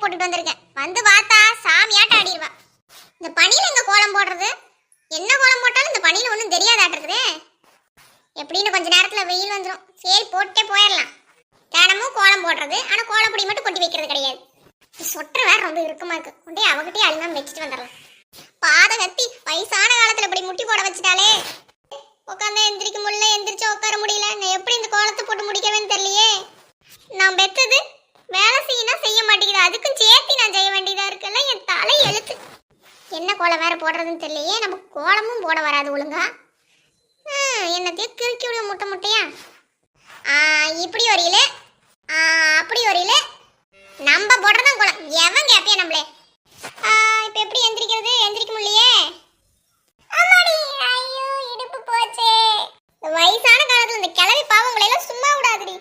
போட்டுட்டு வந்திருக்கேன். வந்து பார்த்தா சாமியாட்ட ஆடிடுவா. இந்த பனியில எங்க கோலம் போடுறது? என்ன கோலம் போட்டாலும் இந்த பனியில ஒன்றும் தெரியாதாட்டுருக்குதே. எப்படின்னு கொஞ்ச நேரத்துல வெயில் வந்துடும். சரி போட்டே போயிடலாம். தினமும் கோலம் போடுறது, ஆனா கோலப்பொடி மட்டும் கொட்டி வைக்கிறது கிடையாது. சொட்டுற வேற ரொம்ப இறுக்கமா இருக்கு. கொண்டே அவகிட்டே அழுகாம வச்சுட்டு வந்துடலாம். பாத கத்தி வயசான காலத்துல இப்படி முட்டி போட வச்சுட்டாலே. உட்காந்து எந்திரிக்க முடியல, எந்திரிச்சு உட்கார முடியல. நான் எப்படி இந்த கோலத்தை போட்டு முடிக்கவேன்னு தெரியலையே. நான் பெத்தது வேலை செய்யணும் செய்ய மாட்டேங்குது. அதுக்கும் சேர்த்து நான் செய்ய வேண்டியதா இருக்குல்ல. என் தலை எழுத்து. என்ன கோலம் வேற போடுறதுன்னு தெரியலையே. நம்ம கோலமும் போட வராது ஒழுங்கா. என்னத்தையும் கிறுக்கி விட முட்டையா. இப்படி